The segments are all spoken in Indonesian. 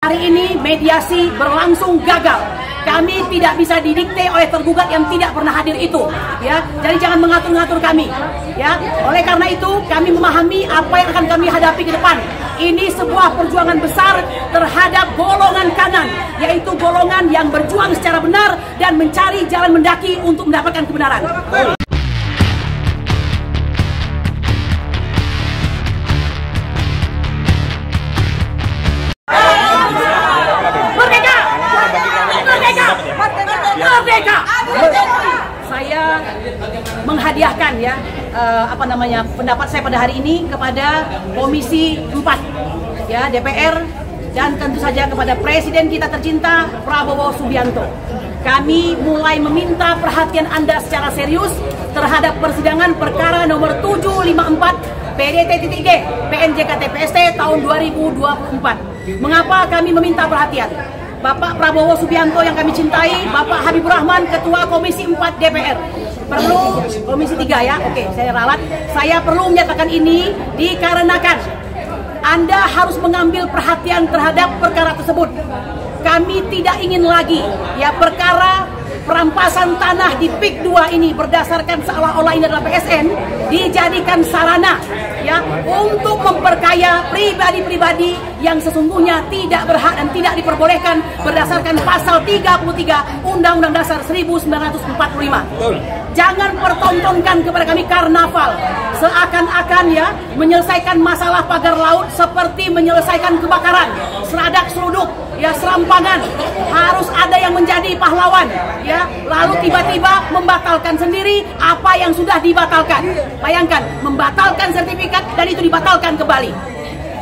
Hari ini mediasi berlangsung gagal. Kami tidak bisa didikte oleh tergugat yang tidak pernah hadir itu, ya. Jadi jangan mengatur-ngatur kami, ya. Oleh karena itu, kami memahami apa yang akan kami hadapi ke depan. Ini sebuah perjuangan besar terhadap golongan kanan, yaitu golongan yang berjuang secara benar dan mencari jalan mendaki untuk mendapatkan kebenaran. Saya menghadiahkan pendapat saya pada hari ini kepada Komisi 4 ya DPR dan tentu saja kepada Presiden kita tercinta Prabowo Subianto. Kami mulai meminta perhatian Anda secara serius terhadap persidangan perkara nomor 754 PDT-G PNJK TPST tahun 2024. Mengapa kami meminta perhatian? Bapak Prabowo Subianto yang kami cintai, Bapak Habibur Rahman, Ketua Komisi 4 DPR. Perlu Komisi 3 ya, oke, saya ralat. Saya perlu menyatakan ini dikarenakan Anda harus mengambil perhatian terhadap perkara tersebut. Kami tidak ingin lagi ya perkara perampasan tanah di PIK 2 ini berdasarkan seolah-olah ini adalah PSN dijadikan sarana ya untuk memperkaya pribadi-pribadi yang sesungguhnya tidak berhak dan tidak diperbolehkan berdasarkan pasal 33 Undang-Undang Dasar 1945. Jangan pertontonkan kepada kami karnaval seakan-akan ya menyelesaikan masalah pagar laut seperti menyelesaikan kebakaran, seradak seruduk ya serampangan. Harus ada yang menjadi pahlawan ya, lalu tiba-tiba membatalkan sendiri apa yang sudah dibatalkan. Bayangkan, membatalkan sertifikat dan itu dibatalkan kembali.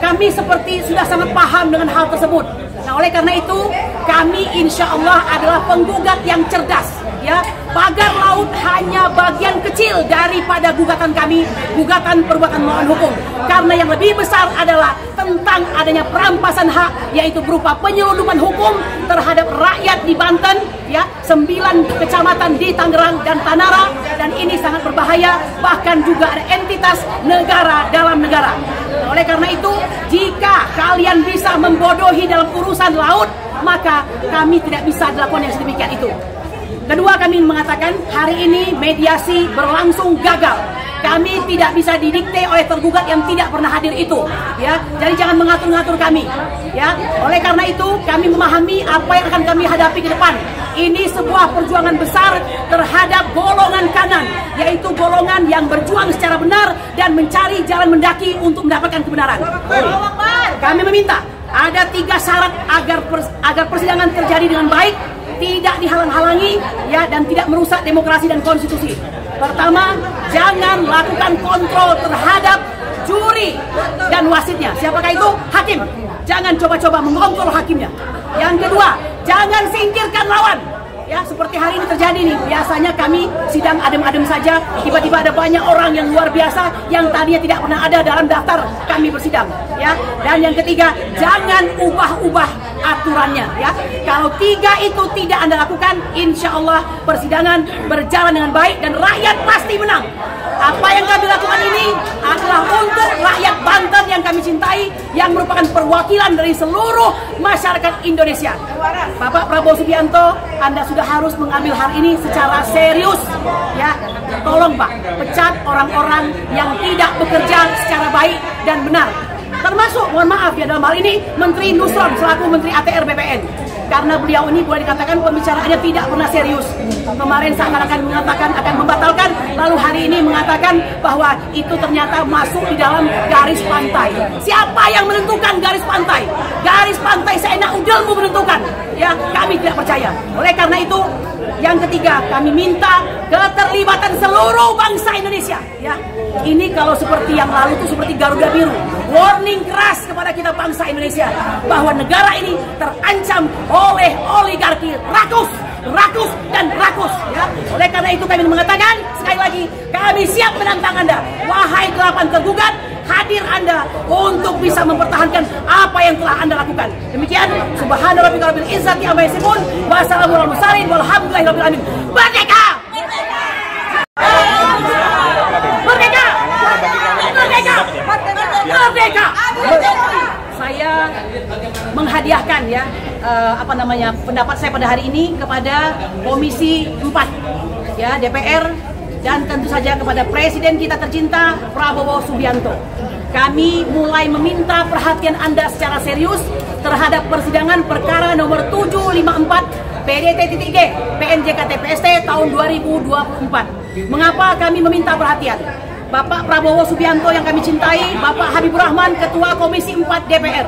Kami seperti sudah sangat paham dengan hal tersebut. Nah, oleh karena itu kami insya Allah adalah penggugat yang cerdas ya. Pagar laut hanya bagian kecil daripada gugatan kami, gugatan perbuatan melawan hukum. Karena yang lebih besar adalah tentang adanya perampasan hak, yaitu berupa penyelundupan hukum terhadap rakyat di Banten, ya, 9 kecamatan di Tangerang dan Tanara, dan ini sangat berbahaya. Bahkan juga ada entitas negara dalam negara. Nah, oleh karena itu, jika kalian bisa membodohi dalam urusan laut, maka kami tidak bisa dilakukan yang sedemikian itu. Kedua, kami mengatakan hari ini mediasi berlangsung gagal. Kami tidak bisa didikte oleh tergugat yang tidak pernah hadir itu, ya. Jadi jangan mengatur-ngatur kami, ya. Oleh karena itu, kami memahami apa yang akan kami hadapi ke depan. Ini sebuah perjuangan besar terhadap golongan kanan, yaitu golongan yang berjuang secara benar dan mencari jalan mendaki untuk mendapatkan kebenaran. Kami meminta ada 3 syarat agar persidangan terjadi dengan baik, tidak dihalang-halangi ya, dan tidak merusak demokrasi dan konstitusi. Pertama, jangan lakukan kontrol terhadap juri dan wasitnya. Siapakah itu? Hakim. Jangan coba-coba mengontrol hakimnya. Yang kedua, jangan singkirkan lawan. Ya, seperti hari ini terjadi nih. Biasanya kami sidang adem-adem saja, tiba-tiba ada banyak orang yang luar biasa yang tadinya tidak pernah ada dalam daftar kami bersidang, ya. Dan yang ketiga, jangan ubah-ubah aturannya, ya. Kalau 3 itu tidak Anda lakukan, insya Allah persidangan berjalan dengan baik dan rakyat pasti menang. Apa yang kami lakukan ini adalah untuk rakyat Banten yang kami cintai, yang merupakan perwakilan dari seluruh masyarakat Indonesia. Bapak Prabowo Subianto, Anda sudah harus mengambil hal ini secara serius, ya. Tolong Pak, pecat orang-orang yang tidak bekerja secara baik dan benar. Termasuk, mohon maaf ya, dalam hal ini Menteri Nusron selaku Menteri ATR BPN. Karena beliau ini boleh dikatakan pembicaraannya tidak pernah serius. Kemarin seakan-akan mengatakan akan membatalkan, lalu hari ini mengatakan bahwa itu ternyata masuk di dalam garis pantai. Siapa yang menentukan garis pantai? Garis pantai seenak udelmu menentukan. Ya, kami tidak percaya. Oleh karena itu, yang ketiga, kami minta keterlibatan seluruh bangsa Indonesia. Ya, ini kalau seperti yang lalu itu seperti Garuda Biru. Warning keras kepada kita bangsa Indonesia bahwa negara ini terancam oleh oligarki rakus dan rakus. Ya. Oleh karena itu kami mengatakan sekali lagi, kami siap menantang Anda. Wahai 8 tergugat, hadir Anda untuk bisa mempertahankan apa yang telah Anda lakukan. Demikian, subhana rabbika rabbil izzati amma yasifun, wa salamun alal mursalin, walhamdulillahi rabbil alamin. Merdeka! Merdeka! Merdeka! Merdeka! Saya menghadiahkan menghadiahkan ya pendapat saya pada hari ini kepada Komisi 4 ya DPR dan tentu saja kepada Presiden kita tercinta Prabowo Subianto. Kami mulai meminta perhatian Anda secara serius terhadap persidangan perkara nomor 754 PDT-G PNJK TPST tahun 2024. Mengapa kami meminta perhatian? Bapak Prabowo Subianto yang kami cintai, Bapak Habibur Rahman, Ketua Komisi 4 DPR.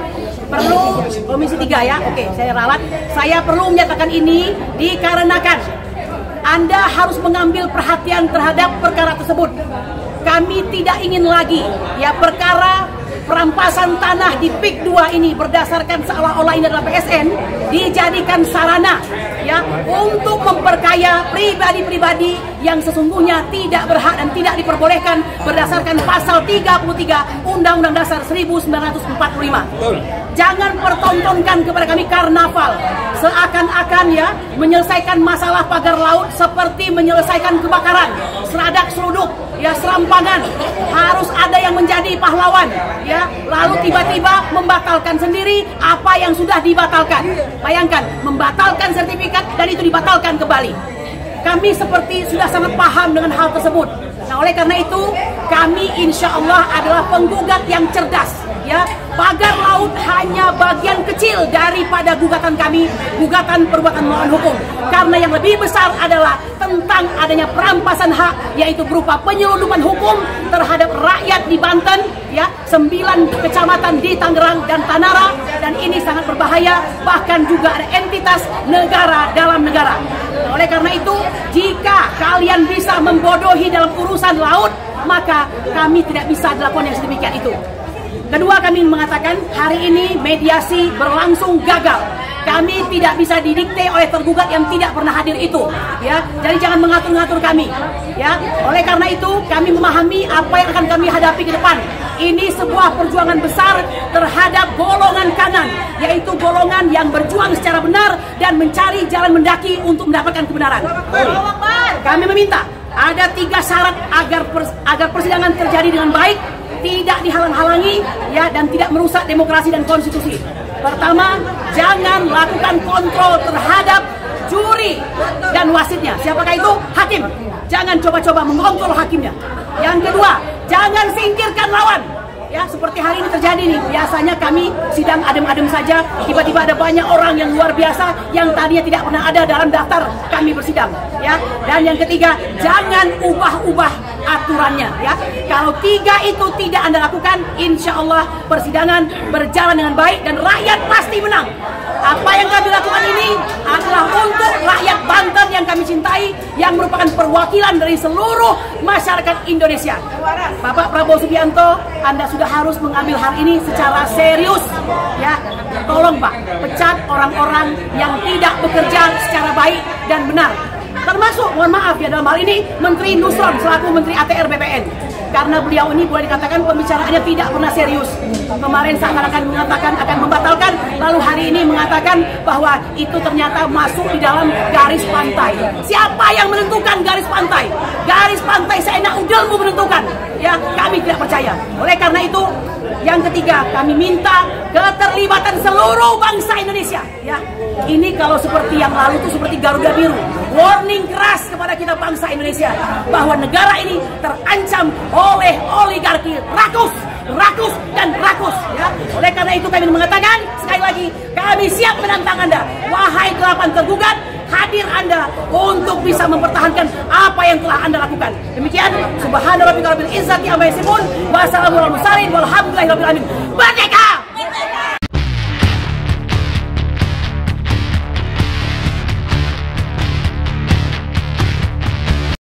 Perlu Komisi 3 ya, oke, saya ralat. Saya perlu menyatakan ini dikarenakan Anda harus mengambil perhatian terhadap perkara tersebut. Kami tidak ingin lagi ya perkara perampasan tanah di PIK 2 ini berdasarkan seolah-olah ini adalah PSN dijadikan sarana ya untuk memperkaya pribadi-pribadi yang sesungguhnya tidak berhak dan tidak diperbolehkan berdasarkan pasal 33 Undang-Undang Dasar 1945. Jangan pertontonkan kepada kami karnaval seakan-akan ya menyelesaikan masalah pagar laut seperti menyelesaikan kebakaran, seradak seruduk ya serampangan. Harus ada yang menjadi pahlawan ya, lalu tiba-tiba membatalkan sendiri apa yang sudah dibatalkan. Bayangkan, membatalkan sertifikat dan itu dibatalkan kembali. Kami seperti sudah sangat paham dengan hal tersebut. Nah, oleh karena itu kami insya Allah adalah penggugat yang cerdas ya. Pagar laut hanya bagian kecil daripada gugatan kami, gugatan perbuatan melawan hukum. Karena yang lebih besar adalah tentang adanya perampasan hak, yaitu berupa penyelundupan hukum terhadap rakyat di Banten, ya, 9 kecamatan di Tangerang dan Tanara, dan ini sangat berbahaya. Bahkan juga ada entitas negara dalam negara. Nah, oleh karena itu, jika kalian bisa membodohi dalam urusan laut, maka kami tidak bisa dilakukan yang sedemikian itu. Kedua, kami mengatakan hari ini mediasi berlangsung gagal. Kami tidak bisa didikte oleh tergugat yang tidak pernah hadir itu, ya. Jadi jangan mengatur-ngatur kami, ya. Oleh karena itu, kami memahami apa yang akan kami hadapi ke depan. Ini sebuah perjuangan besar terhadap golongan kanan, yaitu golongan yang berjuang secara benar dan mencari jalan mendaki untuk mendapatkan kebenaran. Kami meminta ada 3 syarat agar persidangan terjadi dengan baik, tidak dihalang-halangi ya, dan tidak merusak demokrasi dan konstitusi. Pertama, jangan lakukan kontrol terhadap juri dan wasitnya. Siapakah itu? Hakim. Jangan coba-coba mengontrol hakimnya. Yang kedua, jangan singkirkan lawan. Ya, seperti hari ini terjadi nih. Biasanya kami sidang adem-adem saja, tiba-tiba ada banyak orang yang luar biasa yang tadinya tidak pernah ada dalam daftar kami bersidang, ya. Dan yang ketiga, jangan ubah-ubah aturannya, ya. Kalau 3 itu tidak Anda lakukan, insya Allah persidangan berjalan dengan baik dan rakyat pasti menang. Apa yang kami lakukan ini adalah untuk rakyat Banten yang kami cintai, yang merupakan perwakilan dari seluruh masyarakat Indonesia. Bapak Prabowo Subianto, Anda sudah harus mengambil hal ini secara serius, ya. Tolong Pak, pecat orang-orang yang tidak bekerja secara baik dan benar. Termasuk, mohon maaf ya, dalam hal ini Menteri Nusron selaku Menteri ATR BPN. Karena beliau ini boleh dikatakan pembicaraannya tidak pernah serius. Kemarin seakan-akan mengatakan akan membatalkan, lalu hari ini mengatakan bahwa itu ternyata masuk di dalam garis pantai. Siapa yang menentukan garis pantai? Garis pantai seenak udelmu menentukan. Ya, kami tidak percaya. Oleh karena itu, yang ketiga, kami minta keterlibatan seluruh bangsa Indonesia. Ya, ini kalau seperti yang lalu itu seperti Garuda Biru. Warning keras kepada kita bangsa Indonesia bahwa negara ini terancam oleh oligarki rakus dan rakus. Ya. Oleh karena itu kami mengatakan sekali lagi, kami siap menantang Anda. Wahai 8 tergugat, hadir Anda untuk bisa mempertahankan apa yang telah Anda lakukan. Demikian, subhanallah rabbil izzati amma yasifun, wa salamun alal mursalin walhamdulillahi rabbil alamin. Merdeka!